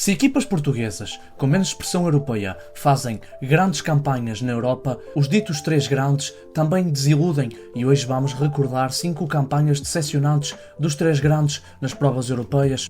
Se equipas portuguesas com menos expressão europeia fazem grandes campanhas na Europa, os ditos três grandes também desiludem e hoje vamos recordar 5 campanhas decepcionantes dos três grandes nas provas europeias.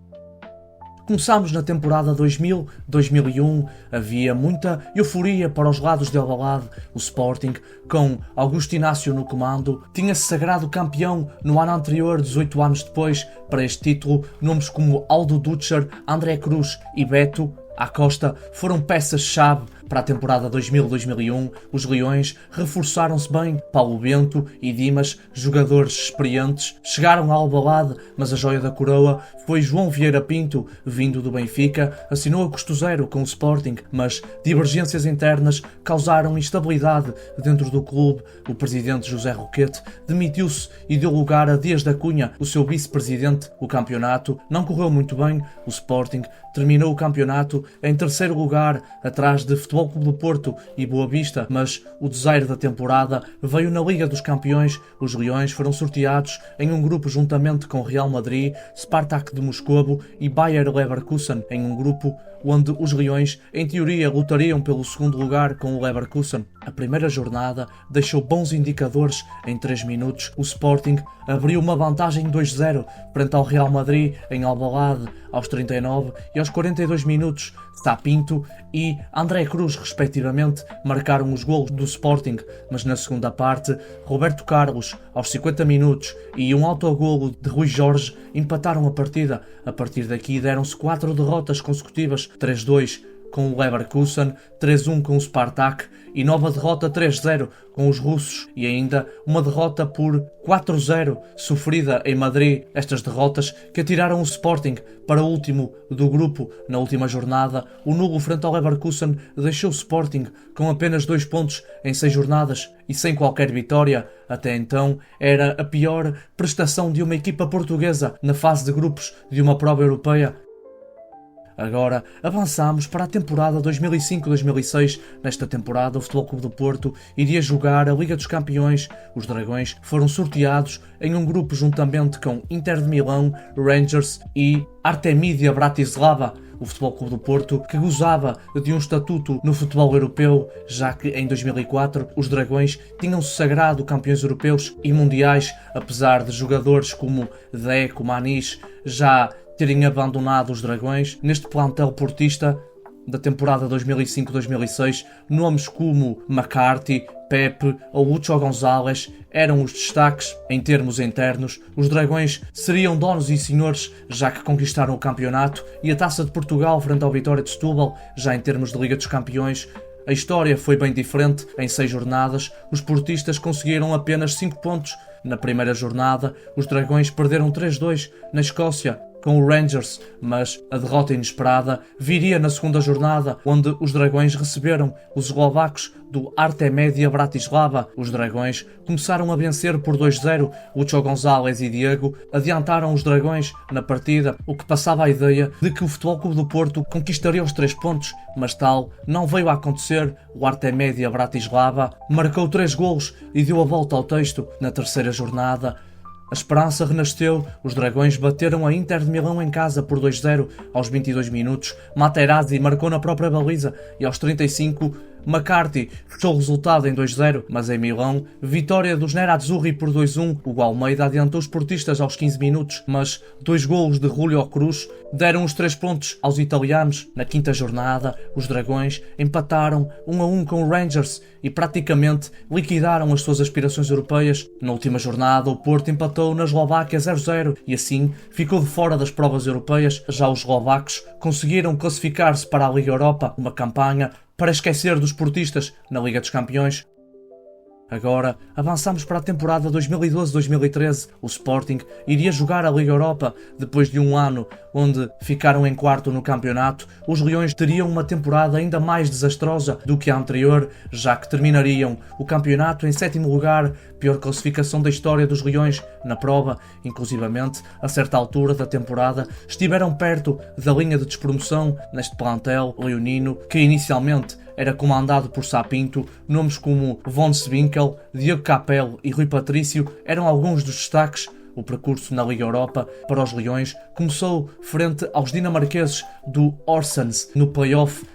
Começámos na temporada 2000-2001, havia muita euforia para os lados de Alvalade. O Sporting, com Augusto Inácio no comando, tinha-se sagrado campeão no ano anterior, 18 anos depois. Para este título, nomes como Aldo Ducher, André Cruz e Beto Acosta foram peças-chave para a temporada 2000-2001. Os Leões reforçaram-se bem. Paulo Bento e Dimas, jogadores experientes, chegaram a Alvalade, mas a joia da coroa foi João Vieira Pinto, vindo do Benfica, assinou a custo zero com o Sporting, mas divergências internas causaram instabilidade dentro do clube. O presidente José Roquete demitiu-se e deu lugar a Dias da Cunha, o seu vice-presidente. O campeonato não correu muito bem. O Sporting terminou o campeonato em terceiro lugar, atrás de Futebol Clube do Porto e Boa Vista, mas o desaire da temporada veio na Liga dos Campeões. Os Leões foram sorteados em um grupo juntamente com Real Madrid, Spartak de Moscovo e Bayer Leverkusen, em um grupo onde os Leões, em teoria, lutariam pelo segundo lugar com o Leverkusen. A primeira jornada deixou bons indicadores. Em 3 minutos, o Sporting abriu uma vantagem 2-0 frente ao Real Madrid em Alvalade. Aos 39 e aos 42 minutos, Sapinto e André Cruz, respectivamente, marcaram os golos do Sporting, mas na segunda parte, Roberto Carlos, aos 50 minutos, e um autogolo de Rui Jorge empataram a partida. A partir daqui deram-se 4 derrotas consecutivas, 3-2 com o Leverkusen, 3-1 com o Spartak e nova derrota 3-0 com os russos e ainda uma derrota por 4-0 sofrida em Madrid. Estas derrotas que atiraram o Sporting para o último do grupo. Na última jornada, o nulo frente ao Leverkusen deixou o Sporting com apenas 2 pontos em 6 jornadas e sem qualquer vitória. Até então era a pior prestação de uma equipa portuguesa na fase de grupos de uma prova europeia. Agora avançamos para a temporada 2005-2006. Nesta temporada, o Futebol Clube do Porto iria jogar a Liga dos Campeões. Os Dragões foram sorteados em um grupo juntamente com Inter de Milão, Rangers e Artemídia Bratislava. O Futebol Clube do Porto, que gozava de um estatuto no futebol europeu, já que em 2004 os Dragões tinham-se sagrado campeões europeus e mundiais, apesar de jogadores como Deco, Maniche já terem abandonado os Dragões. Neste plantel portista da temporada 2005-2006, nomes como McCarthy, Pepe ou Lucho González eram os destaques. Em termos internos, os Dragões seriam donos e senhores, já que conquistaram o campeonato e a Taça de Portugal frente ao Vitória de Setúbal. Já em termos de Liga dos Campeões, a história foi bem diferente. Em 6 jornadas, os portistas conseguiram apenas 5 pontos. Na primeira jornada, os Dragões perderam 3-2 na Escócia com o Rangers, mas a derrota inesperada viria na segunda jornada, onde os Dragões receberam os eslovacos do Artemídia Bratislava. Os Dragões começaram a vencer por 2-0. Lucho González e Diego adiantaram os Dragões na partida, o que passava a ideia de que o Futebol Clube do Porto conquistaria os 3 pontos, mas tal não veio a acontecer. O Artemídia Bratislava marcou 3 golos e deu a volta ao texto. Na terceira jornada, a esperança renasceu. Os Dragões bateram a Inter de Milão em casa por 2-0. Aos 22 minutos, Materazzi marcou na própria baliza e aos 35, McCarthy fechou o resultado em 2-0, mas em Milão, vitória dos Nerazzurri por 2-1. O Almeida adiantou os portistas aos 15 minutos, mas 2 golos de Julio Cruz deram os 3 pontos aos italianos. Na quinta jornada, os Dragões empataram 1-1 com o Rangers e praticamente liquidaram as suas aspirações europeias. Na última jornada, o Porto empatou na Eslováquia 0-0 e assim ficou de fora das provas europeias. Já os eslovacos conseguiram classificar-se para a Liga Europa, uma campanha para esquecer dos portistas na Liga dos Campeões. Agora avançamos para a temporada 2012-2013. O Sporting iria jogar a Liga Europa. Depois de um ano onde ficaram em quarto no campeonato, os Leões teriam uma temporada ainda mais desastrosa do que a anterior, já que terminariam o campeonato em 7º lugar, pior classificação da história dos Leões na prova. Inclusivamente, a certa altura da temporada, estiveram perto da linha de despromoção. Neste plantel leonino, que inicialmente era comandado por Sapinto, nomes como Von Swinkel, Diego Capello e Rui Patrício eram alguns dos destaques. O percurso na Liga Europa para os Leões começou frente aos dinamarqueses do Horsens no play-off.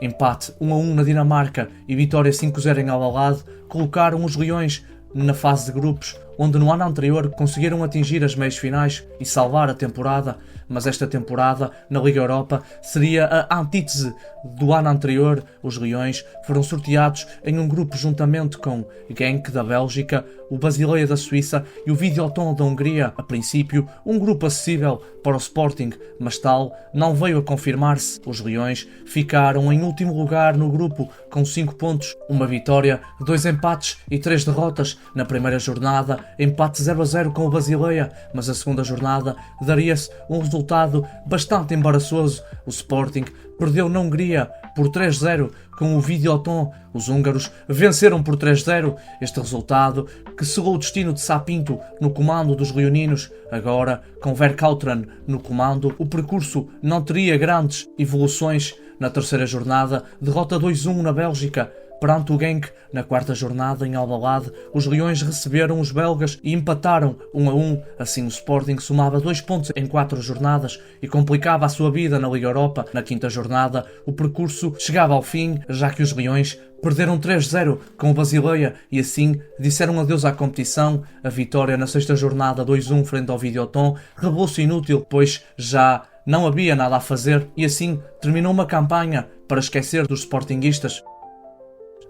Empate 1-1 na Dinamarca e vitória 5-0 em Alvalade colocaram os Leões na fase de grupos, onde no ano anterior conseguiram atingir as meias finais e salvar a temporada, mas esta temporada na Liga Europa seria a antítese do ano anterior. Os Leões foram sorteados em um grupo juntamente com Genk da Bélgica, o Basileia da Suíça e o Videoton da Hungria. A princípio, um grupo acessível para o Sporting, mas tal não veio a confirmar-se. Os Leões ficaram em último lugar no grupo com 5 pontos, uma vitória, 2 empates e 3 derrotas. Na primeira jornada, empate 0-0 com o Basileia, mas a segunda jornada daria-se um resultado bastante embaraçoso. O Sporting perdeu na Hungria por 3-0 com o Videoton. Os húngaros venceram por 3-0. Este resultado que selou o destino de Sapinto no comando dos leoninos. Agora, com Verkauteren no comando, o percurso não teria grandes evoluções. Na terceira jornada, derrota 2-1 na Bélgica perante o Genk. Na quarta jornada, em Alvalade, os Leões receberam os belgas e empataram 1-1. Assim, o Sporting somava 2 pontos em 4 jornadas e complicava a sua vida na Liga Europa. Na quinta jornada, o percurso chegava ao fim, já que os Leões perderam 3-0 com o Basileia e assim disseram adeus à competição. A vitória na sexta jornada 2-1 frente ao Videoton revelou-se inútil, pois já não havia nada a fazer e assim terminou uma campanha para esquecer dos sportinguistas.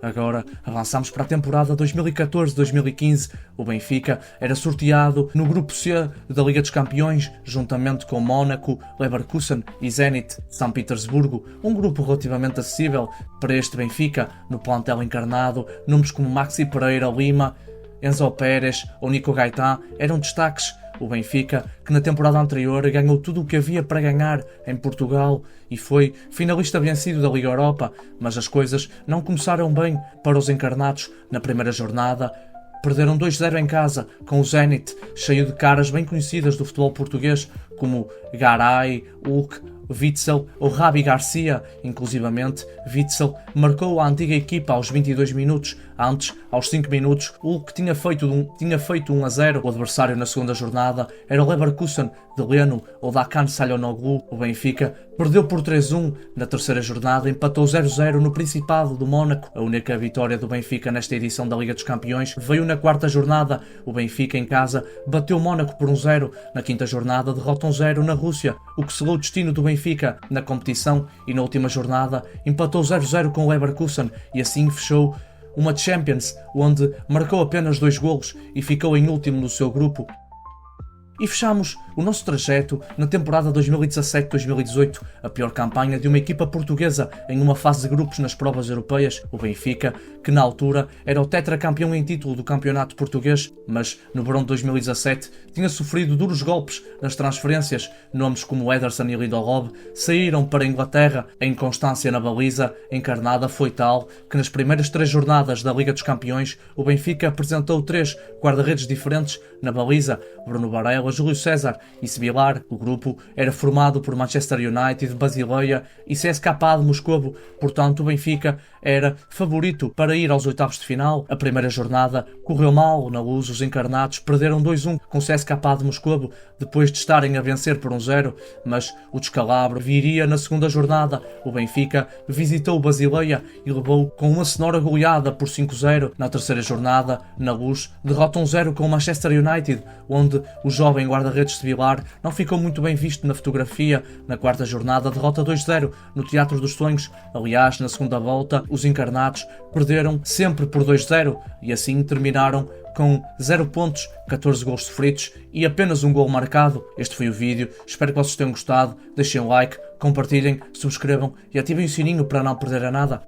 Agora avançamos para a temporada 2014-2015. O Benfica era sorteado no grupo C da Liga dos Campeões, juntamente com Mónaco, Leverkusen e Zenit São Petersburgo. Um grupo relativamente acessível para este Benfica. No plantel encarnado, nomes como Maxi Pereira, Lima, Enzo Pérez ou Nico Gaetan eram destaques. O Benfica, que na temporada anterior ganhou tudo o que havia para ganhar em Portugal e foi finalista vencido da Liga Europa, mas as coisas não começaram bem para os encarnados. Na primeira jornada, perderam 2-0 em casa com o Zenit, cheio de caras bem conhecidas do futebol português, como Garay, Hulk, Witsel ou Rabi Garcia. Inclusivamente, Witsel marcou a antiga equipa aos 22 minutos. Antes, aos 5 minutos, Hulk tinha feito 1-0. O adversário na segunda jornada era o Leverkusen de Leno ou Hakan Çalhanoğlu. O Benfica perdeu por 3-1. Na terceira jornada, empatou 0-0 no Principado do Mónaco. A única vitória do Benfica nesta edição da Liga dos Campeões veio na quarta jornada. O Benfica, em casa, bateu o Mónaco por 1-0. Na quinta jornada, derrota 1-0 na Rússia, o que selou o destino do Benfica na competição, e na última jornada empatou 0-0 com o Leverkusen e assim fechou uma Champions, onde marcou apenas 2 golos e ficou em último no seu grupo. E fechamos o nosso trajeto na temporada 2017-2018, a pior campanha de uma equipa portuguesa em uma fase de grupos nas provas europeias. O Benfica, que na altura era o tetracampeão em título do campeonato português, mas no verão de 2017 tinha sofrido duros golpes nas transferências. Nomes como Ederson e Lindelof saíram para a Inglaterra. A inconstância na baliza encarnada foi tal que nas primeiras 3 jornadas da Liga dos Campeões o Benfica apresentou 3 guarda-redes diferentes na baliza: Bruno Varela, Júlio César e Sevillar. O grupo era formado por Manchester United, Basileia e CSKA de Moscovo, portanto o Benfica era favorito para ir aos oitavos de final. A primeira jornada correu mal na Luz, os encarnados perderam 2-1 com CSKA de Moscovo, depois de estarem a vencer por 1-0, mas o descalabro viria na segunda jornada. O Benfica visitou o Basileia e levou com uma sonora goleada por 5-0. Na terceira jornada, na Luz, derrota 1-0 com o Manchester United, onde o jovem guarda-redes de Sevillar não ficou muito bem visto na fotografia. Na quarta jornada, derrota 2-0 no Teatro dos Sonhos. Aliás, na segunda volta, os encarnados perderam sempre por 2-0 e assim terminaram com 0 pontos, 14 gols sofridos e apenas 1 gol marcado. Este foi o vídeo, espero que vocês tenham gostado. Deixem um like, compartilhem, subscrevam e ativem o sininho para não perderem nada.